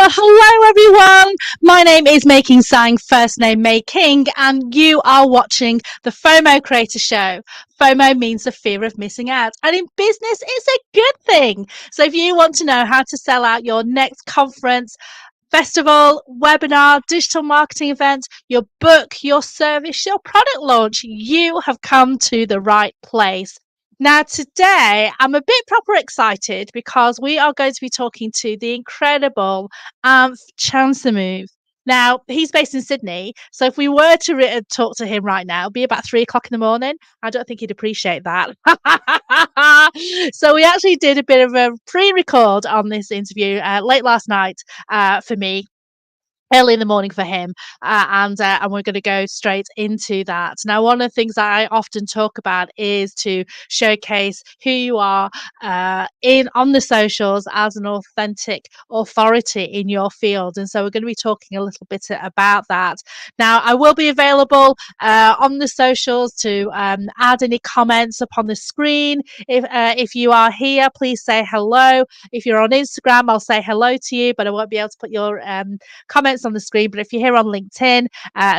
Well, hello everyone. My name is Making Sang, first name May King, and you are watching the FOMO Creator Show. FOMO means the fear of missing out, and in business, it's a good thing. So if you want to know how to sell out your next conference, festival, webinar, digital marketing event, your book, your service, your product launch, you have come to the right place. Now, today I'm a bit proper excited because we are going to be talking to the incredible Anf Chans. Now, he's based in Sydney, so if we were to talk to him right now, it'd be about 3 o'clock in the morning. I don't think he'd appreciate that. So we actually did a bit of a pre-record on this interview late last night for me, early in the morning for him, and we're going to go straight into that. Now, one of the things that I often talk about is to showcase who you are on the socials as an authentic authority in your field, and so we're going to be talking a little bit about that. Now, I will be available on the socials to add any comments up on the screen. If you are here, please say hello. If you're on Instagram, I'll say hello to you, but I won't be able to put your comments on the screen. But if you're here on LinkedIn,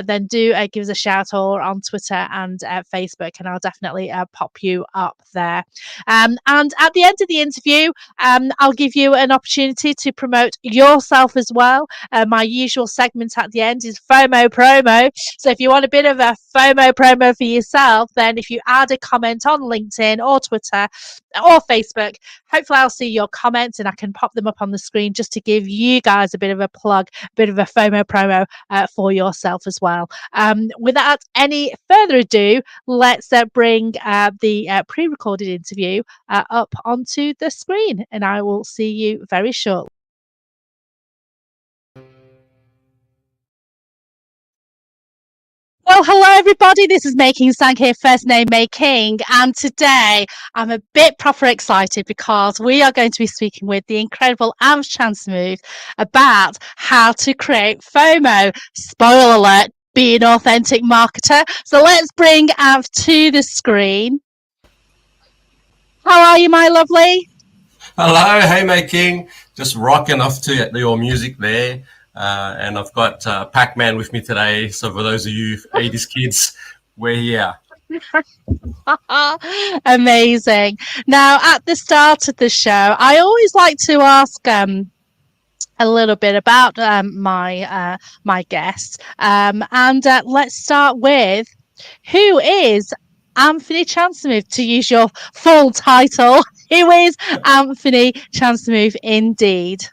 then do give us a shout, or on Twitter and Facebook, and I'll definitely pop you up there. And at the end of the interview, I'll give you an opportunity to promote yourself as well. My usual segment at the end is FOMO promo. So if you want a bit of a FOMO promo for yourself, then if you add a comment on LinkedIn or Twitter or Facebook, hopefully I'll see your comments and I can pop them up on the screen just to give you guys a bit of a plug, a bit of a FOMO promo for yourself as well. Without any further ado, let's bring the pre-recorded interview up onto the screen, and I will see you very shortly. Well, hello everybody, this is Making Sang here, first name May King, and today I'm a bit proper excited because we are going to be speaking with the incredible Anf Chans about how to create FOMO. Spoiler alert, be an authentic marketer. So let's bring Anf to the screen. How are you, my lovely? Hello, hey May King, just rocking off to your music there. And I've got Pac-Man with me today. So for those of you 80s kids, we're here. Amazing. Now, at the start of the show, I always like to ask a little bit about my guests. And let's start with, who is Anf Chans, to use your full title? Who is Anf Chans indeed?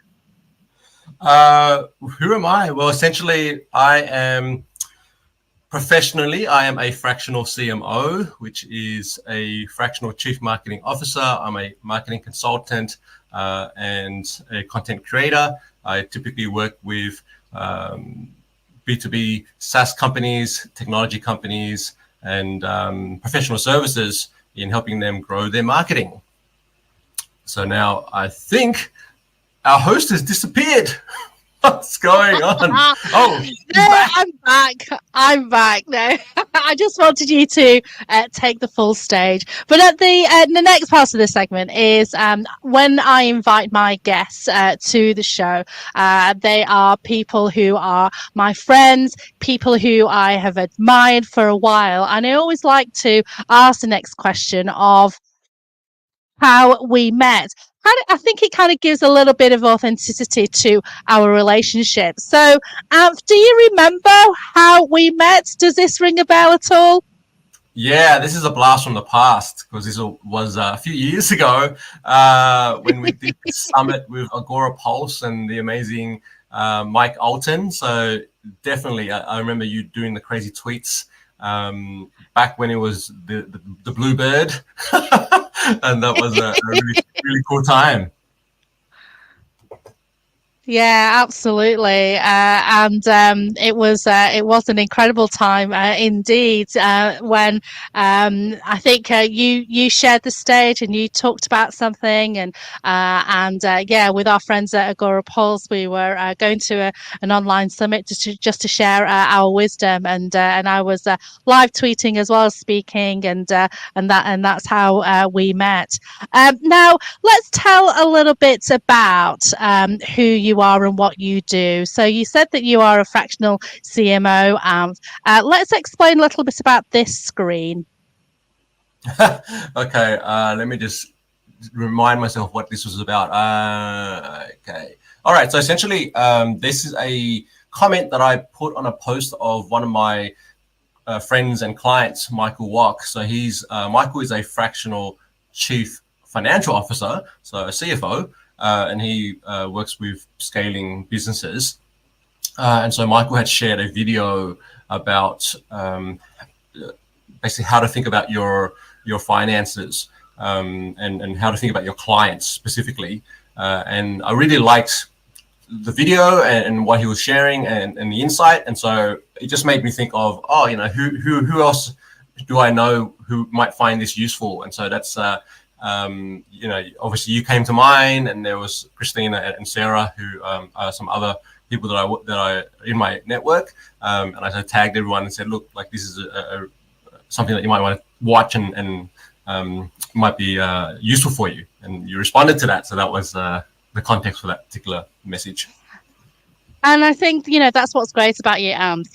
Who am I? Well, essentially, I am a fractional CMO, which is a fractional chief marketing officer. I'm a marketing consultant and a content creator. I typically work with B2B SaaS companies, technology companies, and professional services in helping them grow their marketing. So now I think our host has disappeared. What's going on? Oh, no, I'm back. No, I just wanted you to take the full stage. But at the next part of the segment is when I invite my guests to the show. They are people who are my friends, people who I have admired for a while, and I always like to ask the next question of how we met. I think it kind of gives a little bit of authenticity to our relationship. So, do you remember how we met? Does this ring a bell at all? Yeah, this is a blast from the past because this was a few years ago when we did the summit with Agora Pulse and the amazing Mike Alton. So definitely, I remember you doing the crazy tweets back when it was the Bluebird. And that was a really cool time. Yeah, absolutely, and it was an incredible time indeed. When I think you shared the stage and you talked about something, and yeah, with our friends at Agora Pulse, we were going to an online summit just to share our wisdom, and I was live tweeting as well as speaking, and that's how we met. Now let's tell a little bit about who you you are and what you do. So you said that you are a fractional CMO. Let's explain a little bit about this screen. Okay, let me just remind myself what this was about. Okay. All right. So essentially, this is a comment that I put on a post of one of my friends and clients, Michael Walk. So Michael is a fractional chief financial officer, so a CFO, and he works with scaling businesses. And so Michael had shared a video about basically how to think about your finances and how to think about your clients specifically. And I really liked the video and what he was sharing and the insight. And so it just made me think of, who else do I know who might find this useful? And so that's, obviously you came to mind, and there was Christina and Sarah, who are some other people that I in my network. And I tagged everyone and said, look, like this is something that you might want to watch and might be useful for you. And you responded to that. So that was the context for that particular message. And I think, that's what's great about you, Anf.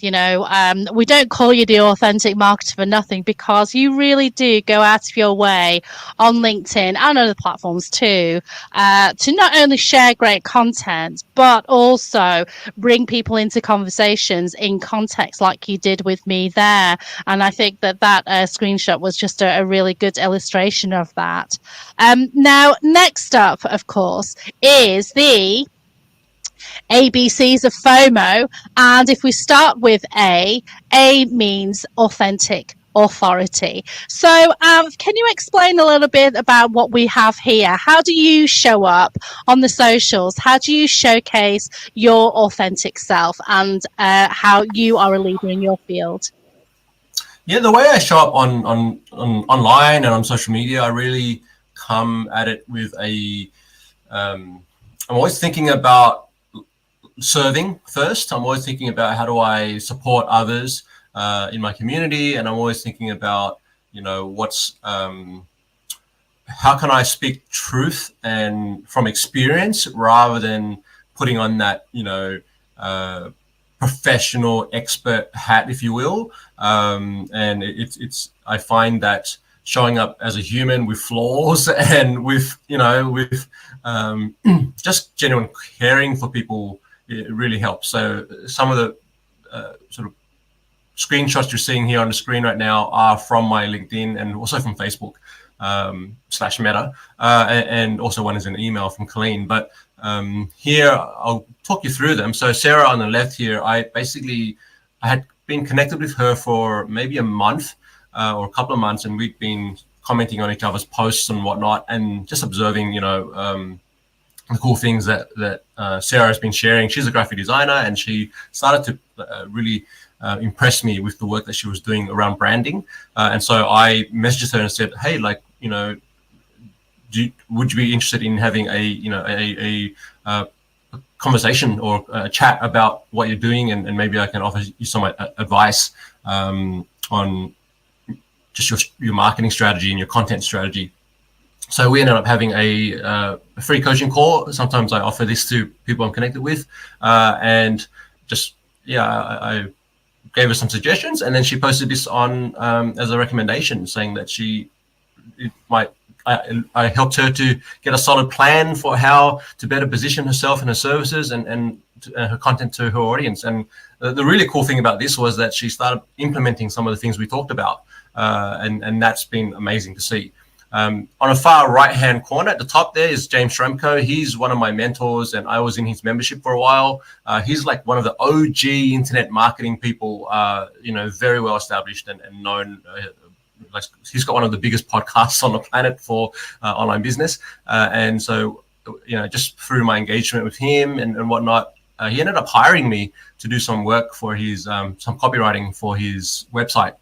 We don't call you the authentic marketer for nothing, because you really do go out of your way on LinkedIn and other platforms too, to not only share great content, but also bring people into conversations in context like you did with me there. And I think that screenshot was just a really good illustration of that. Now, next up, of course, is the ABCs of FOMO. And if we start with A means authentic authority. So can you explain a little bit about what we have here? How do you show up on the socials? How do you showcase your authentic self and how you are a leader in your field? Yeah, the way I show up on online and on social media, I really come at it with I'm always thinking about serving first. I'm always thinking about how do I support others in my community, and I'm always thinking about how can I speak truth and from experience rather than putting on that professional expert hat, if you will. And I find that showing up as a human with flaws and with just genuine caring for people, it really helps. So some of the sort of screenshots you're seeing here on the screen right now are from my LinkedIn and also from Facebook /Meta, and also one is an email from Colleen. But here I'll talk you through them. So Sarah on the left here, I had been connected with her for maybe a month or a couple of months, and we've been commenting on each other's posts and whatnot, and just observing, the cool things that Sarah has been sharing. She's a graphic designer, and she started to really impress me with the work that she was doing around branding. And so I messaged her and said, hey, would you be interested in having a conversation or a chat about what you're doing, and maybe I can offer you some advice on just your marketing strategy and your content strategy. So we ended up having a free coaching call. Sometimes I offer this to people I'm connected with, and I gave her some suggestions, and then she posted this on as a recommendation, saying that I helped her to get a solid plan for how to better position herself and her services and her content to her audience. And the really cool thing about this was that she started implementing some of the things we talked about, and that's been amazing to see. On a far right-hand corner at the top there is James Shremko. He's one of my mentors, and I was in his membership for a while. He's like one of the OG internet marketing people, very well established and known. He's got one of the biggest podcasts on the planet for online business. And so, just through my engagement with him and whatnot, he ended up hiring me to do some work for his, some copywriting for his website.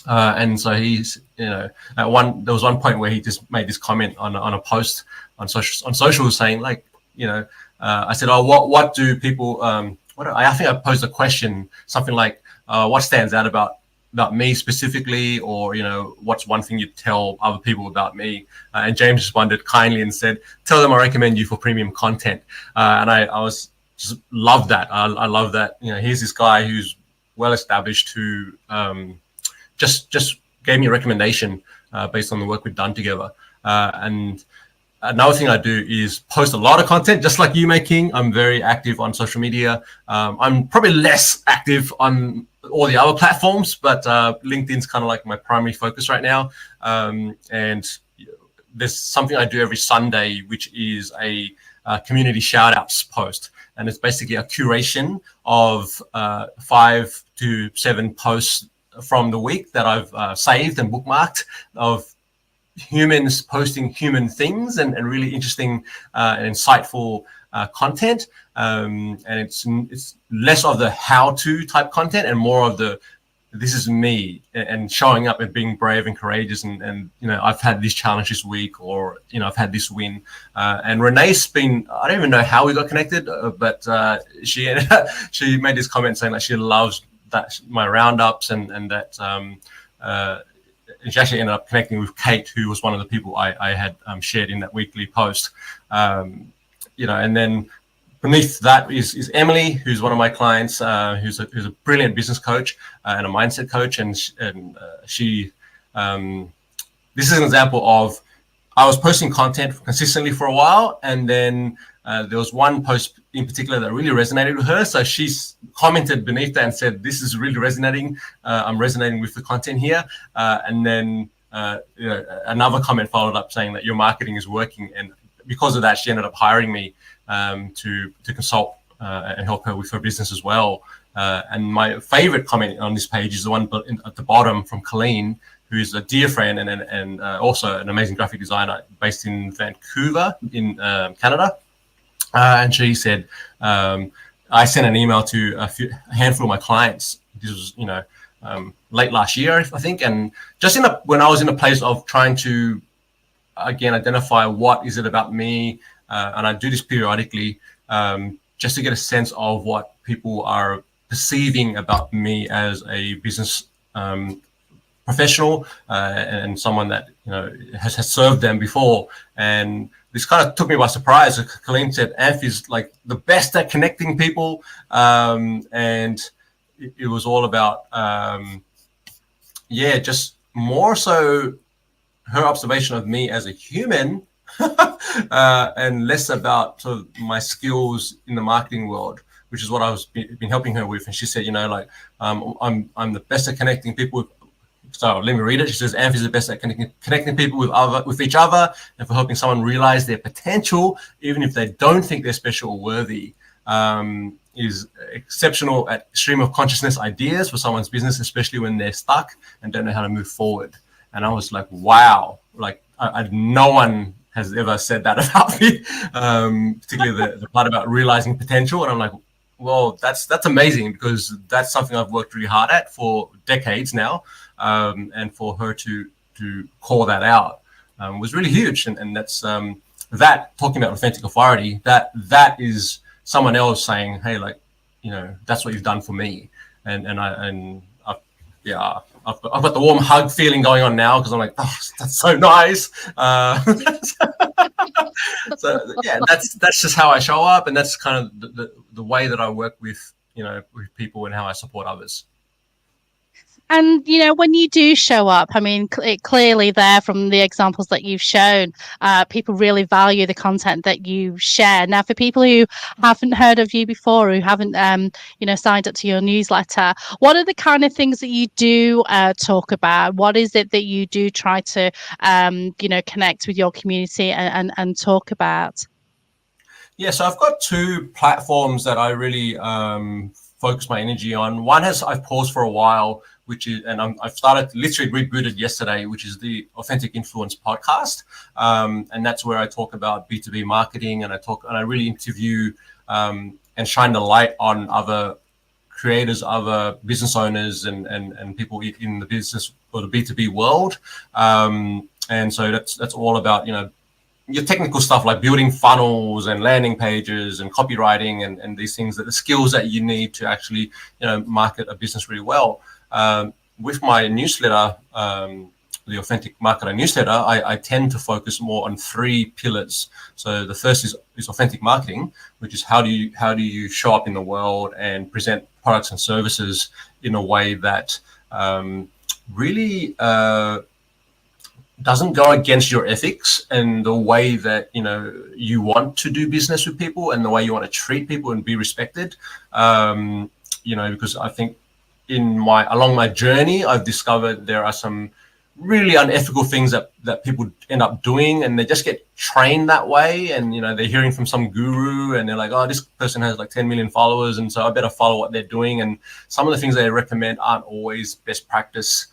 And so he's, there was one point where he just made this comment on a post on social saying, I said, what do people, I think I posed a question, something like, what stands out about about me specifically, or what's one thing you tell other people about me? And James responded kindly and said, tell them I recommend you for premium content. And I was just love that. I love that. Here's this guy who's well established, who just gave me a recommendation based on the work we've done together. And another thing I do is post a lot of content, just like you, Making. I'm very active on social media. I'm probably less active on all the other platforms, but LinkedIn's kind of like my primary focus right now. And there's something I do every Sunday, which is a community shout-outs post. And it's basically a curation of 5 to 7 posts from the week that I've saved and bookmarked, of humans posting human things and really interesting and insightful content. And it's less of the how-to type content and more of the this is me, and showing up and being brave and courageous. And I've had this challenge this week, or I've had this win. And Renee's been, I don't even know how we got connected, but she made this comment saying that she loves my roundups, and that she actually ended up connecting with Kate, who was one of the people I had shared in that weekly post. And then beneath that is Emily, who's one of my clients, who's a brilliant business coach and a mindset coach. And she this is an example of, I was posting content consistently for a while, and then there was one post in particular that really resonated with her. So she's commented beneath that and said, this is really resonating. I'm resonating with the content here. And then another comment followed up saying that your marketing is working. And because of that, she ended up hiring me to consult and help her with her business as well. And my favorite comment on this page is the one at the bottom from Colleen, who is a dear friend and also an amazing graphic designer based in Vancouver in Canada. And she said, I sent an email to a handful of my clients. This was, late last year, I think. And just when I was in a place of trying to, again, identify what is it about me, and I do this periodically, just to get a sense of what people are perceiving about me as a business professional and someone that has served them before. And this kind of took me by surprise. Colleen said Anf is like the best at connecting people, and it was all about just more so her observation of me as a human, and less about sort of my skills in the marketing world, which is what I was been helping her with. And she said, I'm the best at connecting people with. So let me read it. She says, Anf is the best at connecting people with each other, and for helping someone realize their potential, even if they don't think they're special or worthy. Is exceptional at stream of consciousness ideas for someone's business, especially when they're stuck and don't know how to move forward. And I was like, wow, like no one has ever said that about me, particularly the part about realizing potential. And I'm like, well, that's amazing, because that's something I've worked really hard at for decades now. And for her to call that out was really huge. And that's that, talking about authentic authority, that is someone else saying, hey, that's what you've done for me. I've got the warm hug feeling going on now, because I'm like, oh, that's so nice. So yeah, that's just how I show up, and that's kind of the way that I work with with people and how I support others. And, when you do show up, I mean, clearly there from the examples that you've shown, people really value the content that you share. Now, for people who haven't heard of you before, who haven't, signed up to your newsletter, what are the kind of things that you do talk about? What is it that you do try to, connect with your community and talk about? Yeah, so I've got 2 platforms that I really focus my energy on. One I've paused for a while, I've started, literally rebooted yesterday, which is the Authentic Influence podcast. And that's where I talk about B2B marketing, and I really interview and shine the light on other creators, other business owners, and people in the business or the B2B world. And so that's all about, your technical stuff, like building funnels and landing pages and copywriting and these things, that the skills that you need to actually, market a business really well. with my newsletter, the Authentic Marketer newsletter, I tend to focus more on 3 pillars. So the first is authentic marketing, which is how do you show up in the world and present products and services in a way that really doesn't go against your ethics and the way that you want to do business with people and the way you want to treat people and be respected. Because I think along my journey, I've discovered there are some really unethical things that people end up doing, and they just get trained that way. And they're hearing from some guru, and they're like, "Oh, this person has like 10 million followers, and so I better follow what they're doing." And some of the things they recommend aren't always best practice.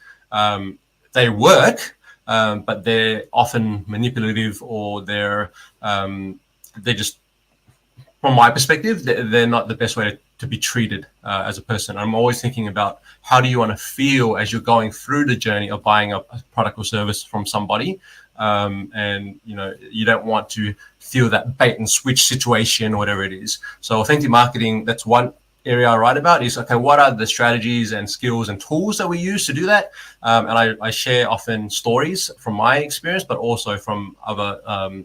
They work, but they're often manipulative, or they're just, from my perspective, they're not the best way to be treated as a person. I'm always thinking about how do you want to feel as you're going through the journey of buying a product or service from somebody. And you don't want to feel that bait and switch situation or whatever it is. So authentic marketing, that's one area I write about, is okay, what are the strategies and skills and tools that we use to do that? And I share often stories from my experience, but also from other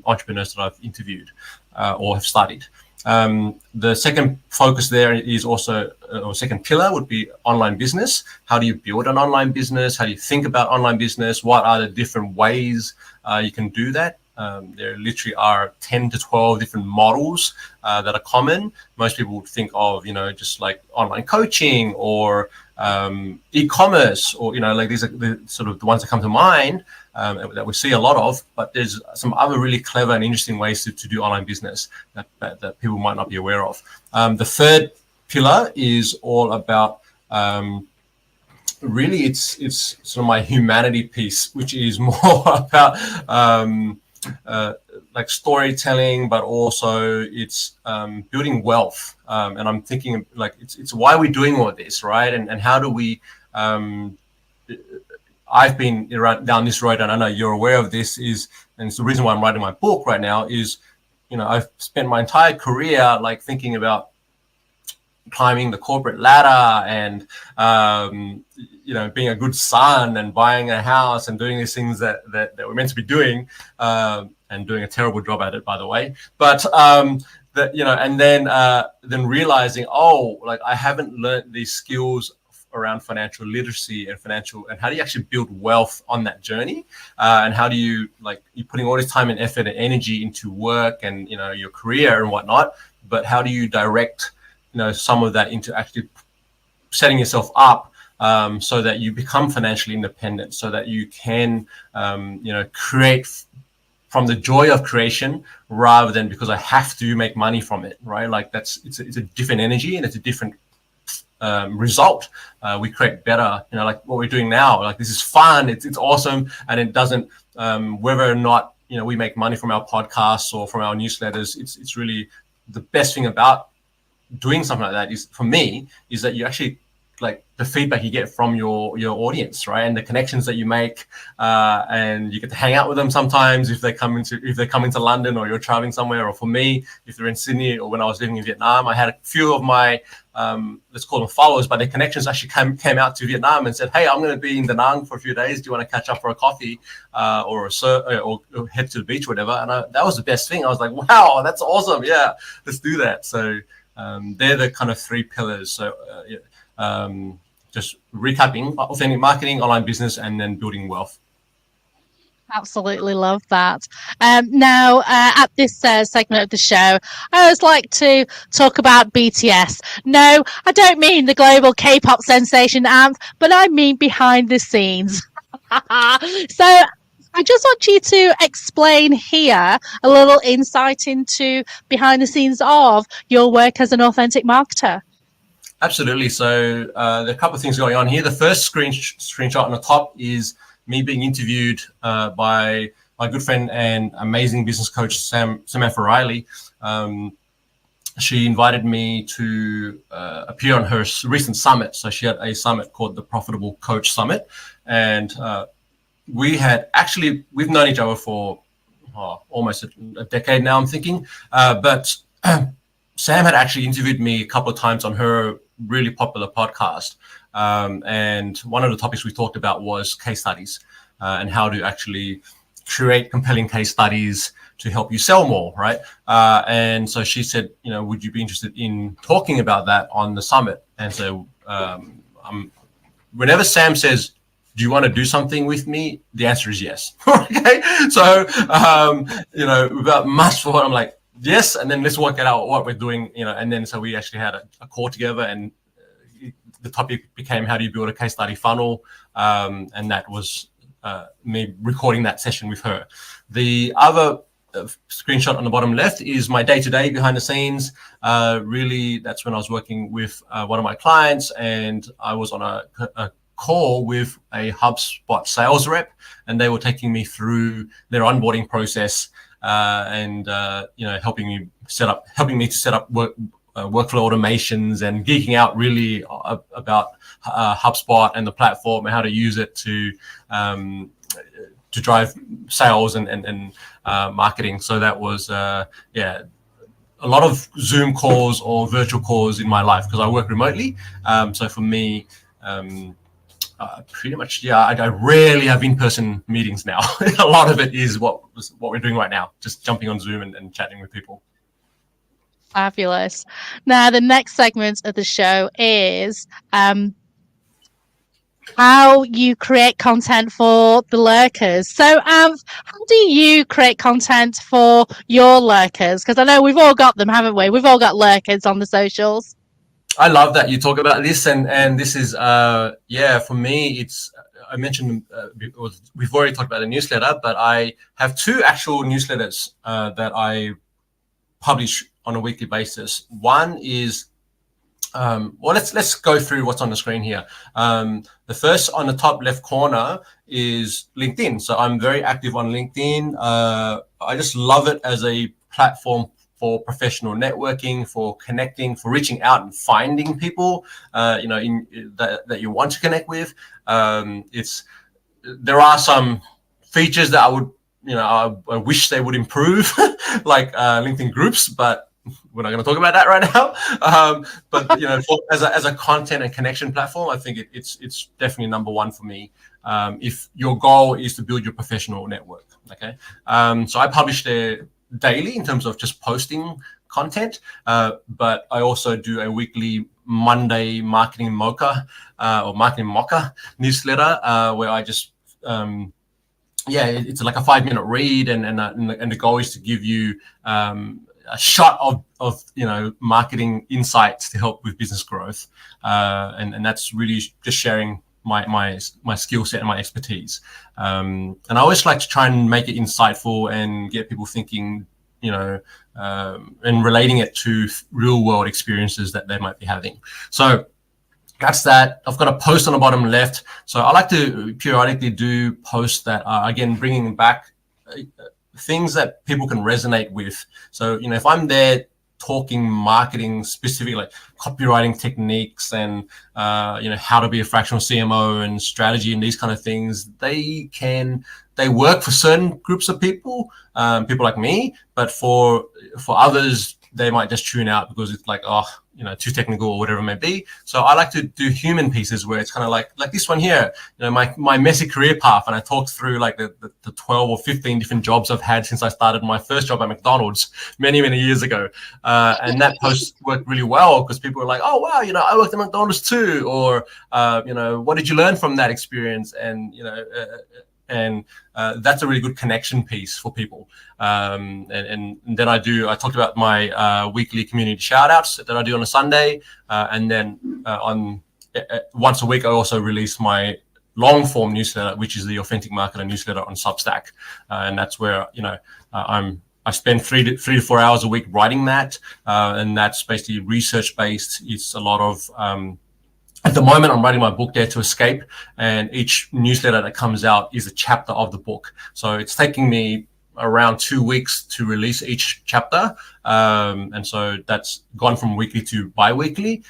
entrepreneurs that I've interviewed or have studied. The second focus there is also, or second pillar would be online business. How do you build an online business? How do you think about online business? What are the different ways you can do that? There literally are 10 to 12 different models that are common. Most people would think of, just like online coaching or e-commerce, or, like these are the sort of the ones that come to mind that we see a lot of. But there's some other really clever and interesting ways to do online business that people might not be aware of. The third pillar is all about really it's sort of my humanity piece, which is more about like storytelling, but also it's building wealth. And I'm thinking like it's why we're doing all this, right? And how do we I've been down this road, and I know you're aware of this, and it's the reason why I'm writing my book right now, is I've spent my entire career like thinking about climbing the corporate ladder and being a good son and buying a house and doing these things that we're meant to be doing, and doing a terrible job at it, by the way. But and then realizing, like I haven't learned these skills around financial literacy and how do you actually build wealth on that journey, and how do you're putting all this time and effort and energy into work and your career and whatnot, but how do you direct some of that into actually setting yourself up so that you become financially independent, so that you can create from the joy of creation rather than because I have to make money from it, right? Like it's a different energy and it's a different result. We create better, like what we're doing now. Like this is fun, it's awesome, and it doesn't whether or not we make money from our podcasts or from our newsletters. It's really the best thing about doing something like that is, for me, is that you actually like the feedback you get from your audience, right? And the connections that you make, and you get to hang out with them sometimes if they come into London, or you're traveling somewhere. Or for me, if they're in Sydney, or when I was living in Vietnam, I had a few of my let's call them followers, but their connections actually came out to Vietnam and said, "Hey, I'm going to be in Da Nang for a few days. Do you want to catch up for a coffee or head to the beach, or whatever?" And that was the best thing. I was like, "Wow, that's awesome! Yeah, let's do that." So they're the kind of 3 pillars. So just recapping: authentic marketing, online business, and then building wealth. Absolutely love that. Now, at this segment of the show, I always like to talk about BTS. No, I don't mean the global K-pop sensation Anf, but I mean behind the scenes. So I just want you to explain here a little insight into behind the scenes of your work as an authentic marketer. Absolutely. So there are a couple of things going on here. The first screenshot on the top is me being interviewed by my good friend and amazing business coach, Samantha Riley. She invited me to appear on her recent summit. So she had a summit called the Profitable Coach Summit. And we've known each other for almost a decade now, I'm thinking. But Sam had actually interviewed me a couple of times on her really popular podcast. And one of the topics we talked about was case studies and how to actually create compelling case studies to help you sell more, right? And so she said, would you be interested in talking about that on the summit? And so whenever Sam says, do you want to do something with me? The answer is yes. Okay. So, without much thought, I'm like, yes. And then let's work out what we're doing, and then so we actually had a call together, and the topic became how do you build a case study funnel? And that was me recording that session with her. The other screenshot on the bottom left is my day-to-day behind the scenes. Really, that's when I was working with one of my clients, and I was on a call with a HubSpot sales rep, and they were taking me through their onboarding process and helping me to set up workflow automations, and geeking out really about HubSpot and the platform and how to use it to drive sales and marketing. So that was a lot of Zoom calls or virtual calls in my life because I work remotely. So for me, pretty much, I rarely have in-person meetings now. A lot of it is what we're doing right now, just jumping on Zoom and chatting with people. Fabulous. Now, the next segment of the show is how you create content for the lurkers. So, how do you create content for your lurkers? Because I know we've all got them, haven't we? We've all got lurkers on the socials. I love that you talk about this, and this is for me, it's I mentioned we've already talked about the newsletter, but I have two actual newsletters that I publish on a weekly basis. One is let's go through what's on the screen here. The first on the top left corner is LinkedIn. So I'm very active on LinkedIn. I just love it as a platform for professional networking, for connecting, for reaching out and finding people, that you want to connect with. There are some features that I would, I wish they would improve, like LinkedIn groups, but we're not going to talk about that right now. But as a content and connection platform, I think it's definitely number one for me. If your goal is to build your professional network, okay. So I publish there daily in terms of just posting content, but I also do a weekly Monday marketing mocha or marketing mocha newsletter where I just it's like a 5-minute read, and the goal is to give you a shot of marketing insights to help with business growth, and that's really just sharing my skill set and my expertise. And I always like to try and make it insightful and get people thinking, and relating it to real world experiences that they might be having. So that's that. I've got a post on the bottom left. So I like to periodically do posts that are, again, bringing back things that people can resonate with. So, if I'm there talking marketing specifically, like copywriting techniques and, how to be a fractional CMO and strategy and these kind of things, they work for certain groups of people, people like me, but for others, they might just tune out because it's like, too technical or whatever it may be. So I like to do human pieces where it's kind of like this one here, my messy career path. And I talked through like the 12 or 15 different jobs I've had since I started my first job at McDonald's many, many years ago. And that post worked really well because people were like, oh, wow, I worked at McDonald's too. Or, what did you learn from that experience? And, and that's a really good connection piece for people. And then I talked about my weekly community shout outs that I do on a Sunday. And then once a week, I also release my long form newsletter, which is the Authentic Marketer newsletter on Substack. And that's where, I spend 3 to 4 hours a week writing that. And that's basically research based. It's a lot of, at the moment, I'm writing my book, Dare to Escape, and each newsletter that comes out is a chapter of the book. So it's taking me around 2 weeks to release each chapter. And so that's gone from weekly to bi-weekly.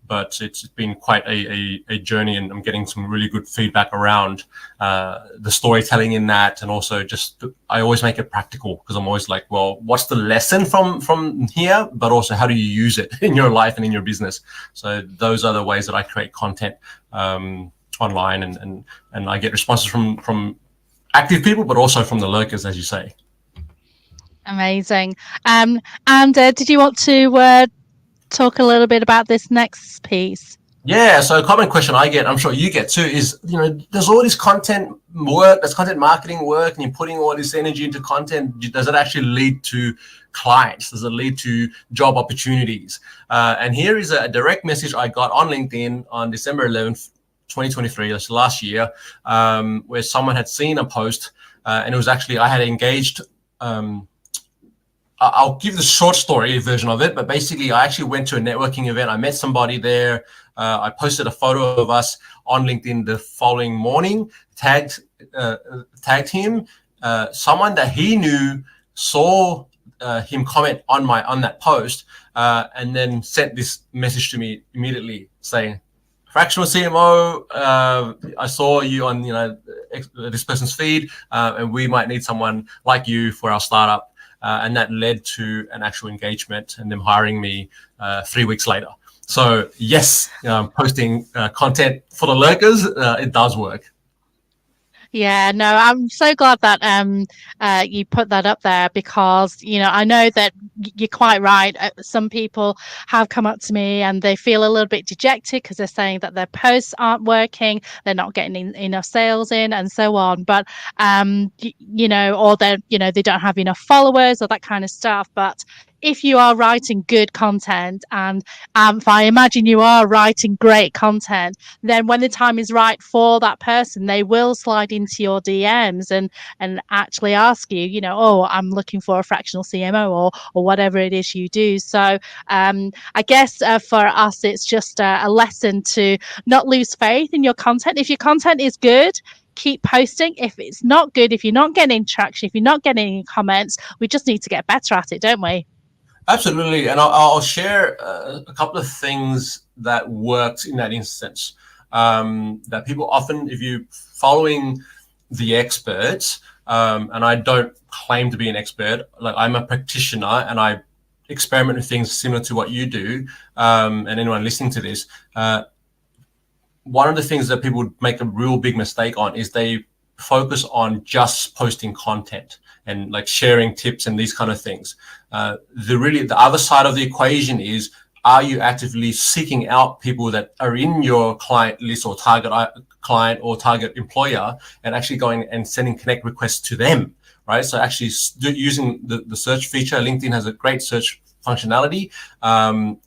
but it's been quite a journey, and I'm getting some really good feedback around the storytelling in that, and also just I always make it practical, because I'm always like, well, what's the lesson from here, but also how do you use it in your life and in your business? So those are the ways that I create content online, and I get responses from active people, but also from the lurkers, as you say. Amazing. And did you want to talk a little bit about this next piece? Yeah, so a common question I get, I'm sure you get too, is, there's all this content work, there's content marketing work, and you're putting all this energy into content. Does it actually lead to clients? Does it lead to job opportunities? And here is a direct message I got on LinkedIn on December 11th, 2023, that's last year, where someone had seen a post, and it was actually, I had engaged, I'll give the short story version of it, but basically I actually went to a networking event. I met somebody there. I posted a photo of us on LinkedIn the following morning, tagged him. Someone that he knew saw him comment on that post, and then sent this message to me immediately saying, "Fractional CMO, I saw you on this person's feed, and we might need someone like you for our startup." And that led to an actual engagement and them hiring me 3 weeks later. So yes, posting content for the lurkers, it does work. Yeah, no, I'm so glad that you put that up there, because I know that you're quite right. Some people have come up to me and they feel a little bit dejected because they're saying that their posts aren't working, they're not getting enough sales in, and so on. But or they don't have enough followers or that kind of stuff. But if you are writing good content, and if I imagine you are writing great content, then when the time is right for that person, they will slide into your DMs and actually ask you, oh, I'm looking for a fractional CMO, or whatever it is you do. So I guess for us, it's just a lesson to not lose faith in your content. If your content is good, keep posting. If it's not good, if you're not getting traction, if you're not getting any comments, we just need to get better at it, don't we? Absolutely, and I'll share a couple of things that worked in that instance. That people often, if you're following the experts, and I don't claim to be an expert, like I'm a practitioner and I experiment with things similar to what you do, and anyone listening to this, one of the things that people make a real big mistake on is they focus on just posting content and like sharing tips and these kind of things. The other side of the equation is, are you actively seeking out people that are in your client list or target client or target employer, and actually going and sending connect requests to them, right? So actually using the search feature. LinkedIn has a great search functionality,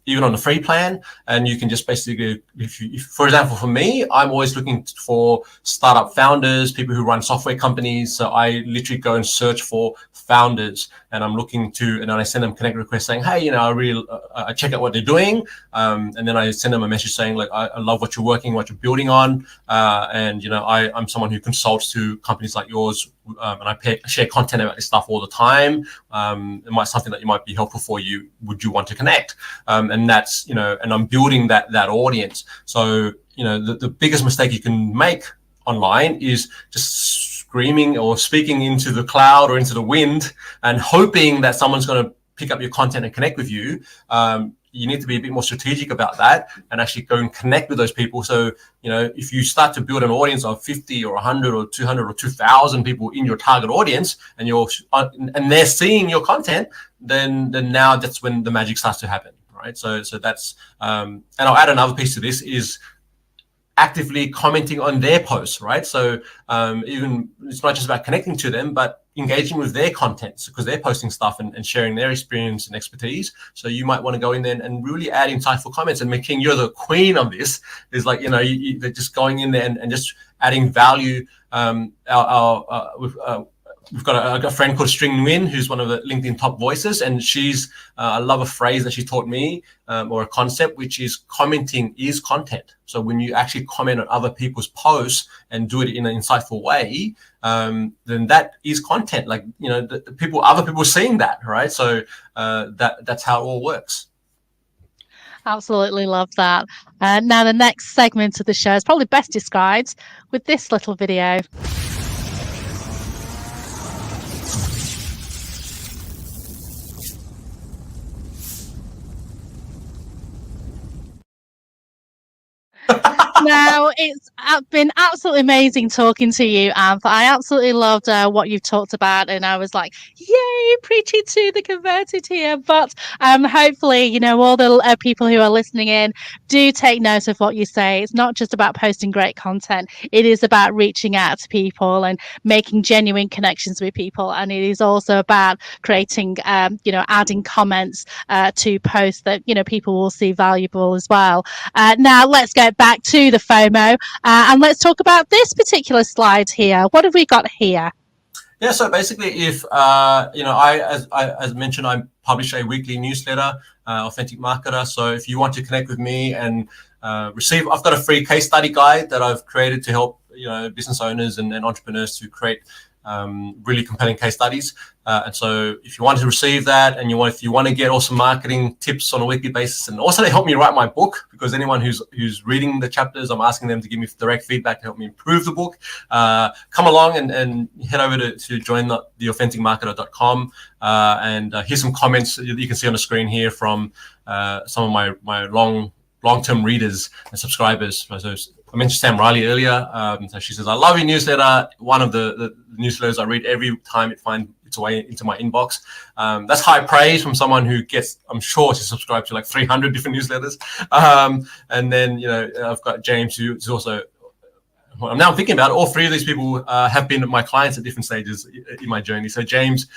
even on the free plan, and you can just basically, if for example, for me, I'm always looking for startup founders, people who run software companies. So I literally go and search for founders, and I'm looking to, and then I send them connect requests saying, hey, I check out what they're doing, and then I send them a message saying, like, I love what you're building on, and I'm someone who consults to companies like yours, and I share content about this stuff all the time. It might something that might be helpful for you. Would you want to connect? And that's, and I'm building that audience. So, the biggest mistake you can make online is just screaming or speaking into the cloud or into the wind and hoping that someone's going to pick up your content and connect with you. You need to be a bit more strategic about that and actually go and connect with those people. So, if you start to build an audience of 50 or 100 or 200 or 2,000 people in your target audience, and they're seeing your content, then now that's when the magic starts to happen, right? So that's, and I'll add another piece to this is actively commenting on their posts, right? So even it's not just about connecting to them, but engaging with their contents, because they're posting stuff and sharing their experience and expertise. So you might want to go in there and really add insightful comments. And King, you're the queen of this. Is like, they're just going in there and just adding value. We've got a friend called String Nguyen, who's one of the LinkedIn top voices, and I love a phrase that she taught me, or a concept, which is commenting is content. So when you actually comment on other people's posts and do it in an insightful way, then that is content. Like, other people seeing that, right? So that's how it all works. Absolutely love that. Now, the next segment of the show is probably best described with this little video. No, it's been absolutely amazing talking to you, Anf. I absolutely loved what you've talked about, and I was like, "Yay, preaching to the converted here!" But hopefully, all the people who are listening in do take note of what you say. It's not just about posting great content; it is about reaching out to people and making genuine connections with people, and it is also about creating, adding comments to posts that people will see valuable as well. Now, let's get back to the FOMO and let's talk about this particular slide here. What have we got here? Yeah, so basically, if as mentioned, I publish a weekly newsletter, Authentic Marketer. So if you want to connect with me and receive, I've got a free case study guide that I've created to help business owners and entrepreneurs to create really compelling case studies. And so if you want to receive that, and if you want to get awesome marketing tips on a weekly basis, and also to help me write my book, because anyone who's reading the chapters, I'm asking them to give me direct feedback to help me improve the book. Come along and head over to join the authenticmarketer.com, and here's some comments that you can see on the screen here from some of my long-term readers and subscribers. So I mentioned Sam Riley earlier. So she says, "I love your newsletter. One of the newsletters I read every time it finds its way into my inbox." That's high praise from someone who gets, I'm sure, to subscribe to like 300 different newsletters. And then I've got James, who's also. Now I'm thinking about it, all three of these people have been my clients at different stages in my journey. So James,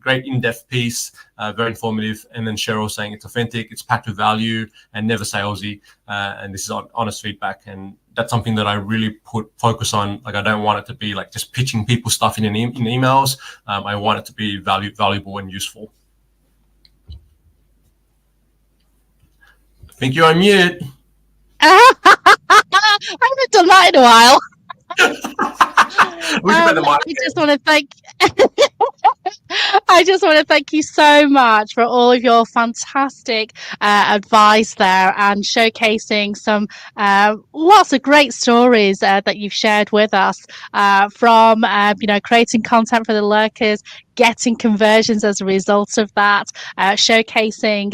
great in-depth piece, very informative. And then Cheryl saying it's authentic, it's packed with value, and never salesy. And this is honest feedback. And that's something that I really focus on. Like, I don't want it to be like just pitching people stuff in emails. I want it to be valuable and useful. I think you're on mute. I haven't done that in a while. I just want to thank you so much for all of your fantastic advice there, and showcasing some lots of great stories that you've shared with us, from creating content for the lurkers, getting conversions as a result of that, showcasing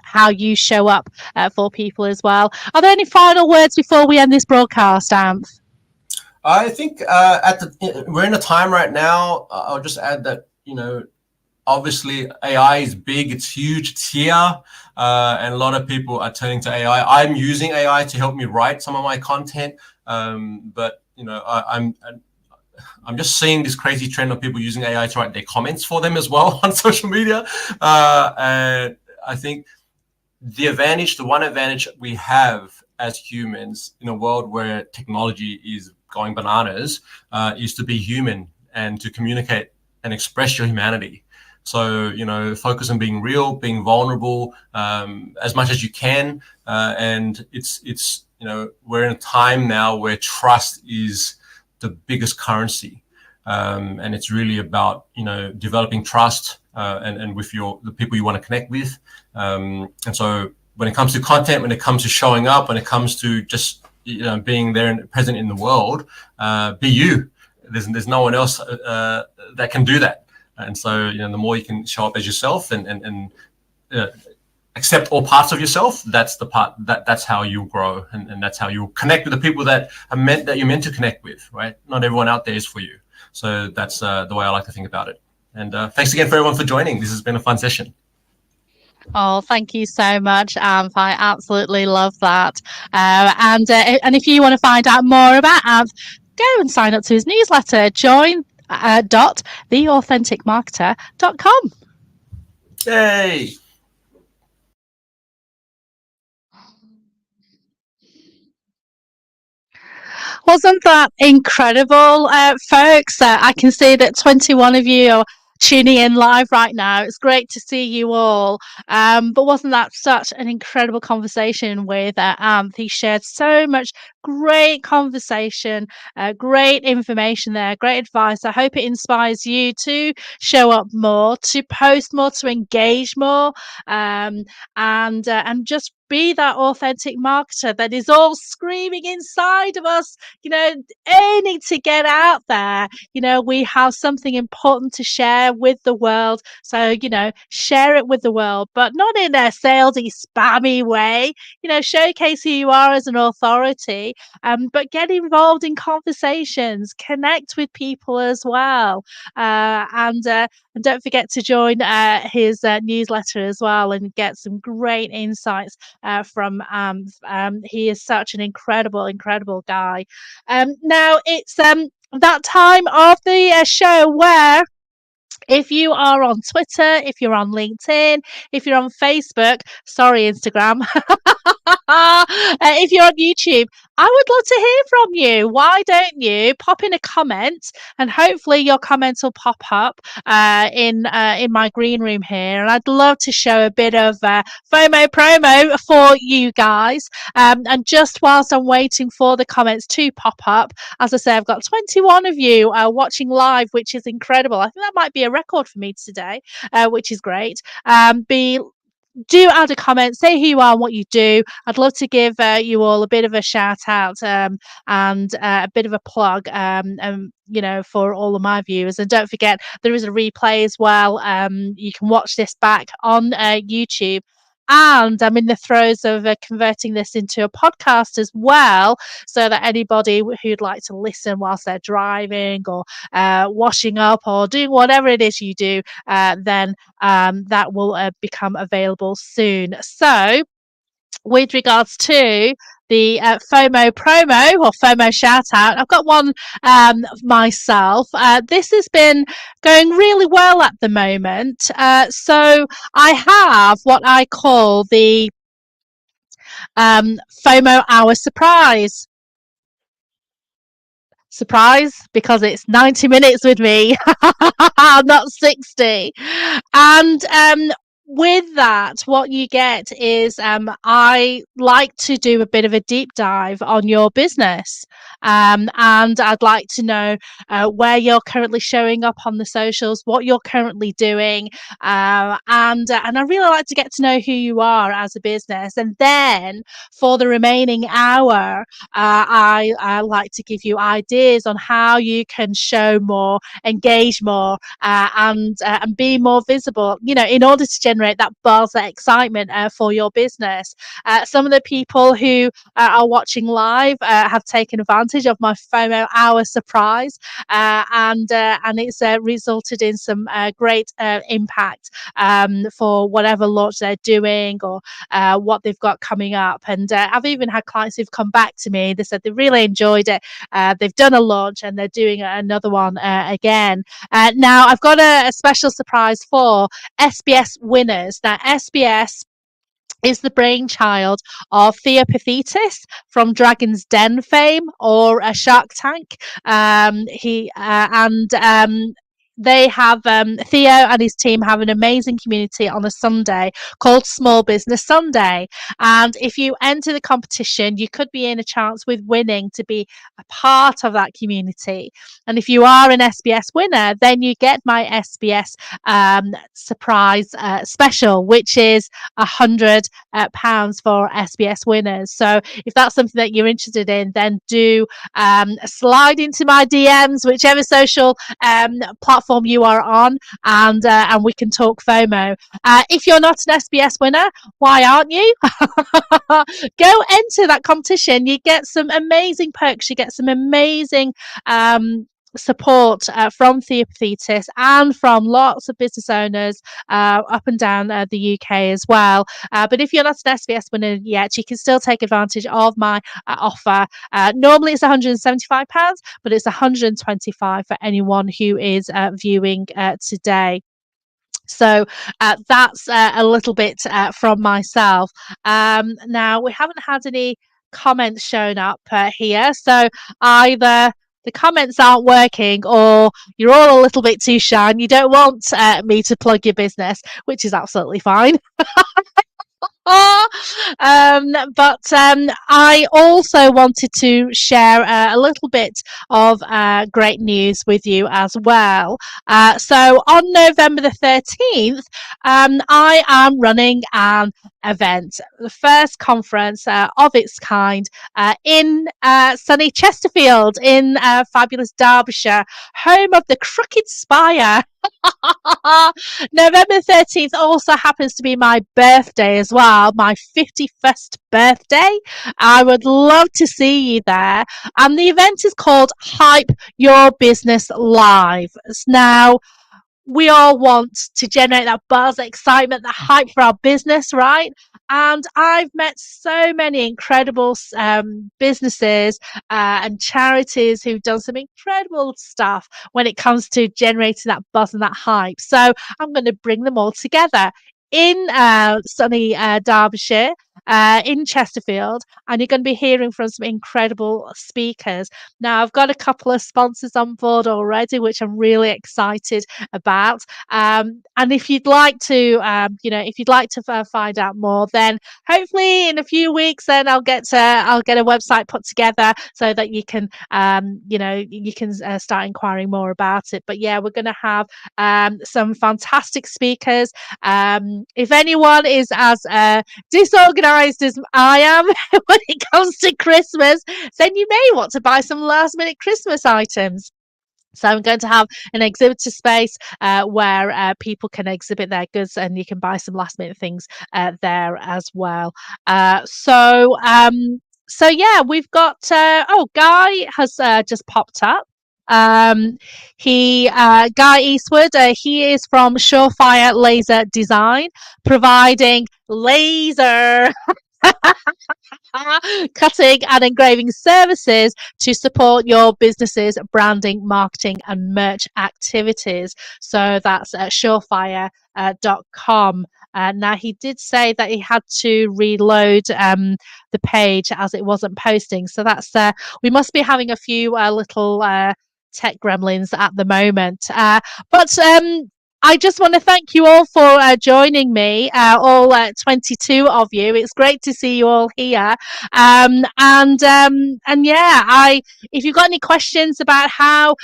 how you show up for people as well. Are there any final words before we end this broadcast, Anf? I think we're in a time right now. I'll just add that obviously AI is big, it's huge, it's here, and a lot of people are turning to AI. I'm using AI to help me write some of my content, but I'm just seeing this crazy trend of people using AI to write their comments for them as well on social media, and I think the one advantage we have as humans in a world where technology is going bananas is to be human and to communicate and express your humanity. So, focus on being real, being vulnerable, as much as you can. And it's we're in a time now where trust is the biggest currency. And it's really about, developing trust and with the people you want to connect with. And so when it comes to content, when it comes to showing up, when it comes to just, being there and present in the world, be you. There's no one else that can do that. And so, the more you can show up as yourself and accept all parts of yourself, that's the part that's how you grow, and that's how you connect with the people that you're meant to connect with, right? Not everyone out there is for you. So that's the way I like to think about it. And thanks again for everyone for joining. This has been a fun session. Oh, thank you so much, Anf. I absolutely love that. And if you want to find out more about Anf, go and sign up to his newsletter. Join theauthenticmarketer.com. Yay! Wasn't that incredible, folks? I can see that 21 of you are tuning in live right now. It's great to see you all. But wasn't that such an incredible conversation with Anf? He shared so much great conversation, great information there, great advice. I hope it inspires you to show up more, to post more, to engage more, and just be that authentic marketer that is all screaming inside of us, aiming to get out there. We have something important to share with the world. So, share it with the world, but not in a salesy, spammy way. Showcase who you are as an authority, but get involved in conversations, connect with people as well. And don't forget to join his newsletter as well and get some great insights from Anf. He is such an incredible guy. Now it's that time of the show where if you are on Twitter, if you're on LinkedIn, if you're on Facebook, sorry, Instagram, if you're on YouTube, I would love to hear from you. Why don't you pop in a comment, and hopefully your comments will pop up in my green room here. And I'd love to show a bit of FOMO promo for you guys. And just whilst I'm waiting for the comments to pop up, as I say, I've got 21 of you watching live, which is incredible. I think that might be a record for me today, which is great. Do add a comment, say who you are and what you do. I'd love to give you all a bit of a shout out and a bit of a plug, for all of my viewers. And don't forget, there is a replay as well. You can watch this back on YouTube. And I'm in the throes of converting this into a podcast as well, so that anybody who'd like to listen whilst they're driving or washing up or doing whatever it is you do, then that will become available soon. So, with regards to the FOMO promo or FOMO shout out, I've got one myself. This has been going really well at the moment. So I have what I call the FOMO hour surprise. Surprise, because it's 90 minutes with me, not 60. And with that, what you get is I like to do a bit of a deep dive on your business. And I'd like to know where you're currently showing up on the socials, what you're currently doing. And I really like to get to know who you are as a business. And then for the remaining hour, I like to give you ideas on how you can show more, engage more, and be more visible, in order to generate that buzz, that excitement for your business. Some of the people who are watching live have taken advantage of my FOMO hour surprise, and it's resulted in some great impact for whatever launch they're doing or what they've got coming up. And I've even had clients who've come back to me. They said they really enjoyed it. They've done a launch and they're doing another one again. Now, I've got a special surprise for SBS winners. Now, SBS is the brainchild of Theo Pathetis from Dragon's Den fame or a Shark Tank. They have Theo and his team have an amazing community on a Sunday called Small Business Sunday. And if you enter the competition, you could be in a chance with winning to be a part of that community. And if you are an SBS winner, then you get my SBS surprise special, which is £100 for SBS winners. So if that's something that you're interested in, then do slide into my DMs, whichever social platform you are on, and we can talk FOMO. If you're not an SBS winner, why aren't you? Go enter that competition. You get some amazing perks. You get some amazing support from Theopathetis and from lots of business owners up and down the UK as well. But if you're not an SBS winner yet, you can still take advantage of my offer. Normally it's £175, but it's £125 for anyone who is viewing today. So that's a little bit from myself. Now, we haven't had any comments shown up here, so either the comments aren't working or you're all a little bit too shy and you don't want me to plug your business, which is absolutely fine. But I also wanted to share a little bit of great news with you as well. So on November the 13th, I am running an event, the first conference of its kind in sunny Chesterfield in fabulous Derbyshire, home of the Crooked Spire. November 13th also happens to be my birthday as well, my 51st birthday. I would love to see you there. And the event is called Hype Your Business Live. Now, we all want to generate that buzz, excitement, that hype for our business, right? And I've met so many incredible businesses and charities who've done some incredible stuff when it comes to generating that buzz and that hype. So I'm going to bring them all together in sunny Derbyshire, in Chesterfield, and you're going to be hearing from some incredible speakers. Now, I've got a couple of sponsors on board already, which I'm really excited about. And if you'd like to, if you'd like to find out more, then hopefully in a few weeks, then I'll get a website put together so that you can, start inquiring more about it. But yeah, we're going to have some fantastic speakers. If anyone is as disorganized as I am when it comes to Christmas, then you may want to buy some last minute Christmas items. So I'm going to have an exhibitor space where people can exhibit their goods, and you can buy some last minute things there as well. So yeah, we've got. Guy has just popped up. Guy Eastwood. He is from Surefire Laser Design, providing laser cutting and engraving services to support your business's branding, marketing, and merch activities. So that's at surefire.com. Now, he did say that he had to reload the page as it wasn't posting. So that's we must be having a few little tech gremlins at the moment. But I just want to thank you all for joining me, all 22 of you. It's great to see you all here. If you've got any questions about how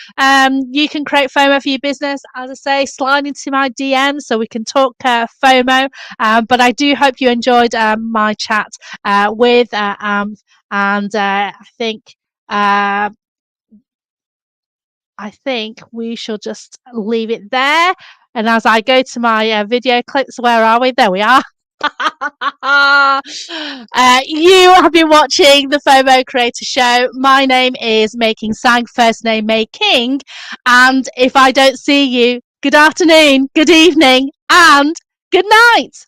you can create FOMO for your business, as I say, slide into my DM so we can talk FOMO. But I do hope you enjoyed my chat with Anf, and I think we shall just leave it there. And as I go to my video clips, where are we? There we are. You have been watching the FOMO Creator Show. My name is Making Sang, first name May King. And if I don't see you, good afternoon, good evening, and good night.